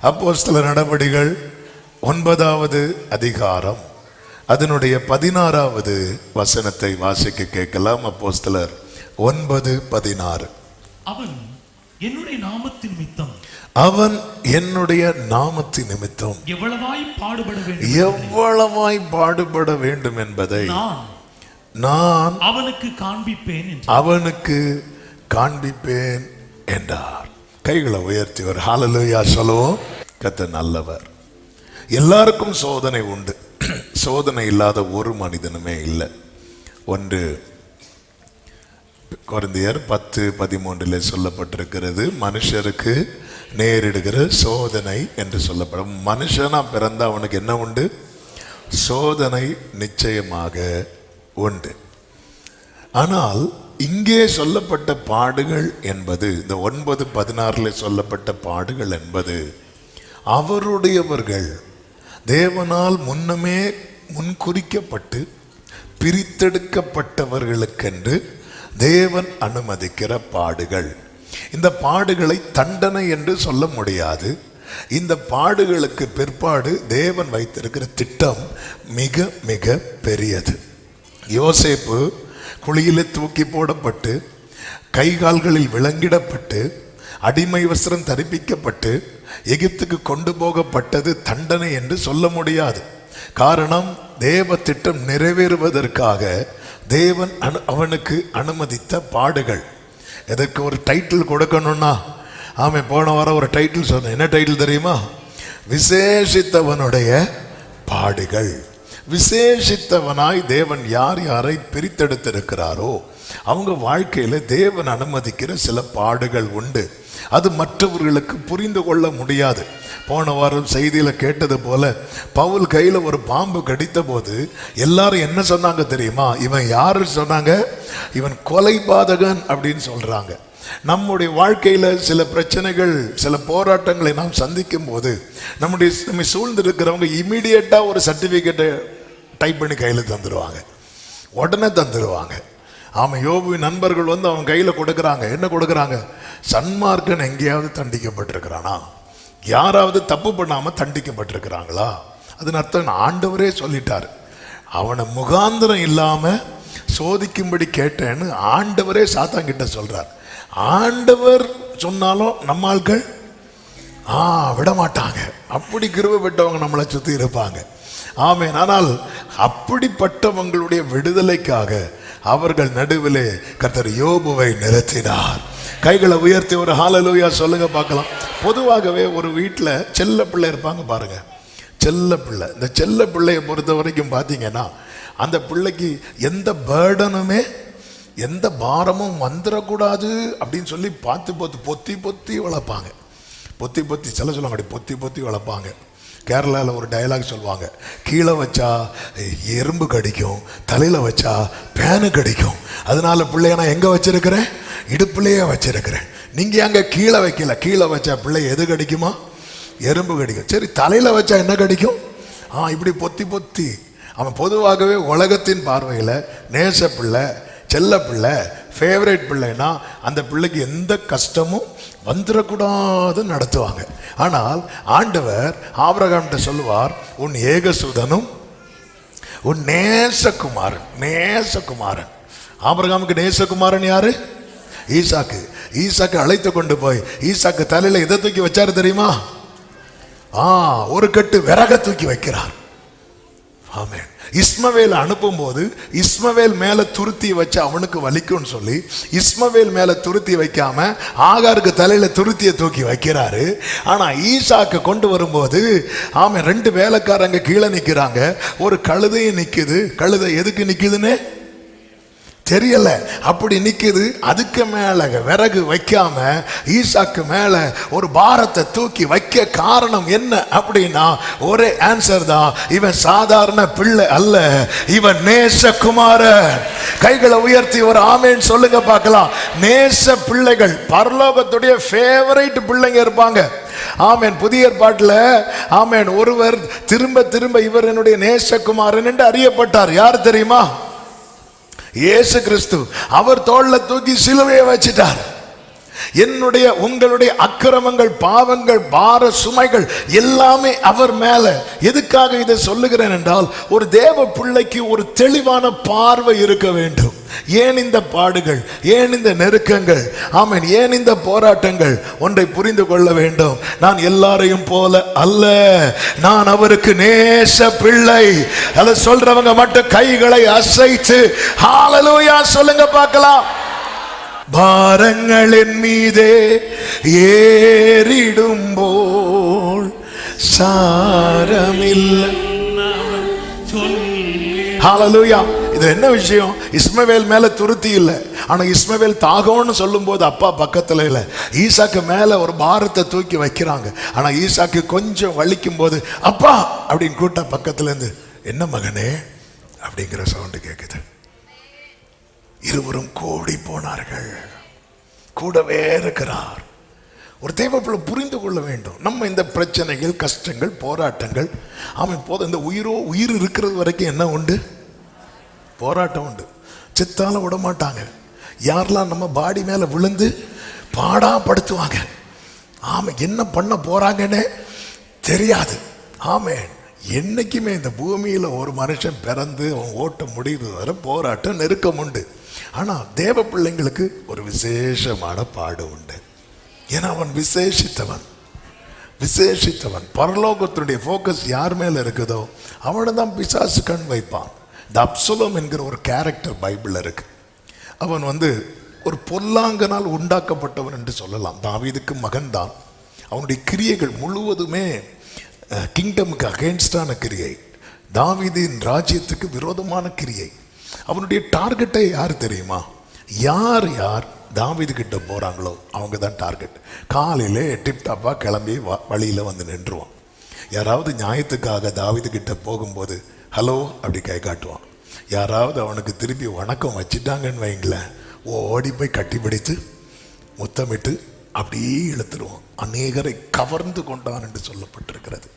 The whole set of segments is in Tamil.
அப்போஸ்தலர் நடபடிகள் 9வது அதிகாரம் அதனுடைய 16வது வசனத்தை வாசிக்க கேட்கலாம். அப்போஸ்தலர் 9:16. அவன் என்னுடைய நாமத்தின் நிமித்தம் எவ்வளவாய் பாடுபட வேண்டும் என்பதை நான் அவனுக்கு காண்பிப்பேன் என்றார். கைகளை உயர்த்தி ஒரு ஹல்லேலூயா சொல்லுவோம். கர்த்தர் நல்லவர். எல்லாருக்கும் சோதனை உண்டு. சோதனை இல்லாத ஒரு மனிதனுமே இல்லை. 1 கொரிந்தியர் 10:13 சொல்லப்பட்டிருக்கிறது, மனுஷருக்கு நேரிடுகிற சோதனை என்று சொல்லப்படும். மனுஷனா பிறந்த அவனுக்கு என்ன உண்டு? சோதனை நிச்சயமாக உண்டு. ஆனால் இங்கே சொல்லப்பட்ட பாடுகள் என்பது, இந்த 9:16 சொல்லப்பட்ட பாடுகள் என்பது, அவருடையவர்கள் தேவனால் முன்னமே முன்குறிக்கப்பட்டு பிரித்தெடுக்கப்பட்டவர்களுக்கென்று தேவன் அனுமதிக்கிற பாடுகள். இந்த பாடுகளை தண்டனை என்று சொல்ல முடியாது. இந்த பாடுகளுக்கு பிற்பாடு தேவன் வைத்திருக்கிற திட்டம் மிக மிக பெரியது. யோசேப்பு குழியிலே தூக்கி போடப்பட்டு கைகால்களில் விலங்கிடப்பட்டு அடிமை வஸ்திரம் தரிப்பிக்கப்பட்டு எகிப்துக்கு கொண்டு போகப்பட்டது தண்டனை என்று சொல்ல முடியாது. காரணம், தேவ திட்டம் நிறைவேறுவதற்காக தேவன் அவனுக்கு அனுமதித்த பாடுகள். எதற்கு ஒரு டைட்டில் கொடுக்கணும்னா, ஆமாம், போன வாரம் ஒரு டைட்டில் சொன்னேன். என்ன டைட்டில் தெரியுமா? விசேஷித்தவனுடைய பாடுகள். விசேஷித்தவனாய் தேவன் யார் யாரை பிரித்தெடுத்திருக்கிறாரோ அவங்க வாழ்க்கையில தேவன் அனுமதிக்கிற சில பாடுகள் உண்டு. அது மற்றவர்களுக்கு புரிந்து கொள்ள முடியாது. போன வாரம் செய்தியில கேட்டது போல, பவுல் கையில ஒரு பாம்பு கடித்த போது எல்லாரும் என்ன சொன்னாங்க தெரியுமா? இவன் யாரு சொன்னாங்க? இவன் கொலைபாதகன் அப்படின்னு சொல்றாங்க. நம்முடைய வாழ்க்கையில சில பிரச்சனைகள், சில போராட்டங்களை நாம் சந்திக்கும் போது நம்மை சூழ்ந்திருக்கிறவங்க இமீடியட்டா ஒரு சர்டிபிகேட்டை டைப் பண்ணி கையில தந்துடுவாங்க, உடனே தந்துடுவாங்க. ஆமாம், யோபுவின் நண்பர்கள் வந்து அவன் கையில் கொடுக்குறாங்க. என்ன கொடுக்குறாங்க? சன்மார்க்கன் எங்கேயாவது தண்டிக்கப்பட்டிருக்கிறானா? யாராவது தப்பு பண்ணாமல் தண்டிக்கப்பட்டிருக்கிறாங்களா? அதன் அர்த்தம் ஆண்டவரே சொல்லிட்டார். அவனை முகாந்திரம் இல்லாமல் சோதிக்கும்படி கேட்டேன்னு ஆண்டவரே சாத்தான்கிட்ட சொல்கிறார். ஆண்டவர் சொன்னாலும் நம்ம ஆட்கள் விட மாட்டாங்க. அப்படி கிருபை பெற்றவங்க நம்மளை சுற்றி இருப்பாங்க. ஆமென். ஆனால் அப்படிப்பட்டவங்களுடைய விடுதலைக்காக அவர்கள் நடுவிலே கர்த்தர் யோபுவை நிறுத்தினார். கைகளை உயர்த்தி ஒரு ஹல்லேலூயா சொல்லுங்க பார்க்கலாம். பொதுவாகவே ஒரு வீட்டில் செல்ல பிள்ளை இருப்பாங்க பாருங்க, செல்ல பிள்ளை. இந்த செல்ல பிள்ளையை பொறுத்த வரைக்கும் பார்த்தீங்கன்னா, அந்த பிள்ளைக்கு எந்த பேர்டனுமே எந்த பாரமும் வந்துடக்கூடாது அப்படின்னு சொல்லி பார்த்து பொத்தி பொத்தி வளர்ப்பாங்க. பொத்தி சொல்லுவாங்க, அப்படி பொத்தி வளர்ப்பாங்க. கேரளாவில் ஒரு டயலாக் சொல்லுவாங்க, கீழே வச்சா எறும்பு கடிக்கும், தலையில் வச்சா பேனு கடிக்கும். அதனால பிள்ளைய நான் எங்கே வச்சிருக்கிறேன்? இடுப்புலையே வச்சிருக்கிறேன். நீங்கள் அங்கே கீழே வைக்கல. கீழே வச்சா பிள்ளை எது கடிக்குமா? எறும்பு கடிக்கும். சரி, தலையில் வச்சா என்ன கடிக்கும்? இப்படி பொத்தி. அவன் பொதுவாகவே உலகத்தின் பார்வையில் நேச பிள்ளை, செல்ல பிள்ளை, ஃபேவரேட் பிள்ளைன்னா அந்த பிள்ளைக்கு எந்த கஷ்டமும் வந்துடக்கூடாதுன்னு நடத்துவாங்க. ஆனால் ஆண்டவர் ஆபிரகாம்கிட்ட சொல்லுவார், உன் ஏகசுதனும் உன் நேசகுமாரன். ஆபிரகாமுக்கு நேசகுமாரன் யாரு? ஈசாக்கு அழைத்து கொண்டு போய் ஈசாக்கு தலையில எதை தூக்கி வச்சாரு தெரியுமா? ஒரு கட்டு விறக தூக்கி வைக்கிறார். ஆமென். இஸ்மவேல் அனுப்பும் போது இஸ்மவேல் மேல துருத்தி வச்சு அவனுக்கு வலிக்கும்னு சொல்லி இஸ்மவேல் மேல துருத்தி வைக்காம ஆகாருக்கு தலையில துருத்தியை தூக்கி வைக்கிறாரு. ஆனா ஈசாக்கு கொண்டு வரும்போது ஆமென், 2 வேலைக்காரங்க கீழே நிக்கிறாங்க, ஒரு கழுதையும் நிக்குது. கழுதை எதுக்கு நிக்குதுன்னு தெரியல, அப்படி நிக்குது. அதுக்கு மேல விறகு வைக்காம ஈசாக்கு மேல ஒரு பாரத்தை தூக்கி வைக்க காரணம் என்ன அப்படின்னா, ஒரே ஆன்சர் தான், இவன் சாதாரண பிள்ளை அல்ல, இவன் நேசகுமாரன். கைகளை உயர்த்தி ஒரு ஆமேன் சொல்லுங்க பார்க்கலாம். நேச பிள்ளைகள் பரலோகத்துடைய ஃபேவரைட் பிள்ளைங்க இருப்பாங்க. ஆமென். புதிய ஏற்பாட்டில் ஆமென், ஒருவர் திரும்ப இவர் என்னுடைய நேசகுமாரன் என்று அறியப்பட்டார். யார் தெரியுமா? இயேசு கிறிஸ்து. அவர் தோள்ல தூக்கி சிலுவையை வச்சிட்டார். என்னுடைய உங்களுடைய அக்கிரமங்கள், பாவங்கள், பார சுமைகள் எல்லாமே அவர் மேல. எதுக்காக இதை சொல்லுகிறேன் என்றால், ஒரு தேவ பிள்ளைக்கு ஒரு தெளிவான பார்வை இருக்க வேண்டும். ஏன் இந்த பாடுகள், ஏன் இந்த நெருக்கங்கள், ஆமென், ஏன் இந்த போராட்டங்கள்? ஒன்றை புரிந்து கொள்ள வேண்டும், நான் எல்லாரையும் போல அல்ல, நான் அவருக்கு நேச பிள்ளை. அதை சொல்றவங்க மட்டும் கைகளை அசைத்து ஹல்லேலூயா சொல்லுங்க பார்க்கலாம். பாரங்களின் மீதே ஏறிடும்போல் சாரமில்லை. ஹல்லேலூயா. இது என்ன விஷயம்? இஸ்மவேல் மேல துருத்தி இல்லை, ஆனா இஸ்மவேல் தாகம்னு சொல்லும் போது அப்பா பக்கத்துல இல்லை. ஈசாக்கு மேல ஒரு பாரத்தை தூக்கி வைக்கிறாங்க, ஆனா ஈசாக்கு கொஞ்சம் வலிக்கும் போது அப்பா அப்படின்னு கூட்ட பக்கத்துல இருந்து, என்ன மகனே அப்படிங்கிற சவுண்டு கேக்குது. இருவரும் கூடி போனார்கள், கூடவே இருக்கிறார். ஒரு தேவப்பிள்ளை புரிந்து கொள்ள வேண்டும், நம்ம இந்த பிரச்சனைகள், கஷ்டங்கள், போராட்டங்கள், அவன் போதும். இந்த உயிர் இருக்கிறது வரைக்கும் என்ன உண்டு? போராட்டம் உண்டு. செத்தால விட மாட்டாங்க. யாரெல்லாம் நம்ம பாடி மேல விழுந்து பாடாப்படுத்துவாங்க, ஆமா, என்ன பண்ண போறாங்கன்னு தெரியாது. ஆமே, என்னைக்குமே இந்த பூமியில ஒரு மனுஷன் பிறந்து அவன் ஓட்ட முடிகிறது வரை போராட்டம், நெருக்கம் உண்டு. ஆனா தேவ பிள்ளைங்களுக்கு ஒரு விசேஷமான பாடு உண்டு. ஏன்னா அவன் விசேஷித்தவன். பரலோகத்தினுடைய போக்கஸ் யார் மேல இருக்குதோ அவனை தான் பிசாசு கண் வைப்பான். இந்த அப்சலோம் என்கிற ஒரு கேரக்டர் பைபிள்ல இருக்கு. அவன் ஒரு பொல்லாங்கனால் உண்டாக்கப்பட்டவன் என்று சொல்லலாம். தாவீதுக்கு மகன் தான். அவனுடைய கிரியைகள் முழுவதுமே கிங்டமுக்கு அகேன்ஸ்டான கிரியை, தாவீதின் ராஜ்யத்துக்கு விரோதமான கிரியை. அவனுடைய டார்கெட்டை யார் தெரியுமா? யார் தாவீது கிட்ட போறாங்களோ அவங்க தான் டார்கெட். காலையிலே டிப்டாப்பா கிளம்பி வழியில வந்து நின்றுவான். யாராவது நியாயத்துக்காக தாவீது கிட்ட போகும்போது ஹலோ அப்படி கை காட்டுவான். யாராவது அவனுக்கு திருப்பி வணக்கம் வச்சிட்டாங்கன்னு வைங்களேன், ஓடி போய் கட்டிப்பிடித்து முத்தமிட்டு அப்படியே இழுத்துருவான். அநேகரை கவர்ந்து கொண்டான் என்று சொல்லப்பட்டிருக்கிறது.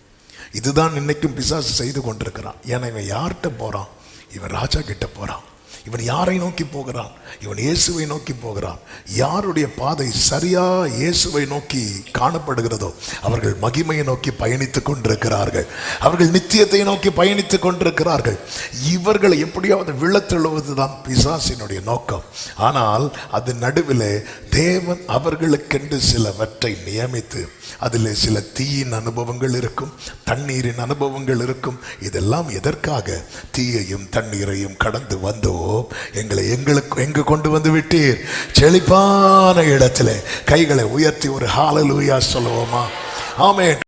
இதுதான் இன்னைக்கும் பிசாசு செய்து கொண்டிருக்கிறான். ஏன்னா இவன் யார்கிட்ட போறான்? இவன் ராஜா கிட்ட போறான். இவன் யாரை நோக்கி போகிறான்? இவன் இயேசுவை நோக்கி போகிறான். யாருடைய பாதை சரியா இயேசுவை நோக்கி காணப்படுகிறதோ அவர்கள் மகிமையை நோக்கி பயணித்துக் கொண்டிருக்கிறார்கள். அவர்கள் நித்தியத்தை நோக்கி பயணித்துக் கொண்டிருக்கிறார்கள். இவர்களை எப்படியாவது விழத்தெழுவதுதான் பிசாசினுடைய நோக்கம். ஆனால் அது நடுவில் தேவன் அவர்களுக்கென்று சிலவற்றை நியமித்து, அதில் சில தீயின் அனுபவங்கள் இருக்கும், தண்ணீரின் அனுபவங்கள் இருக்கும். இதெல்லாம் எதற்காக? தீயையும் தண்ணீரையும் கடந்து வந்தோ எங்களை எங்கு கொண்டு வந்து விட்டீர்? செழிப்பான இடத்திலே கைகளை உயர்த்தி ஒரு ஹல்லேலூயா சொல்லுவோமா? ஆமென்.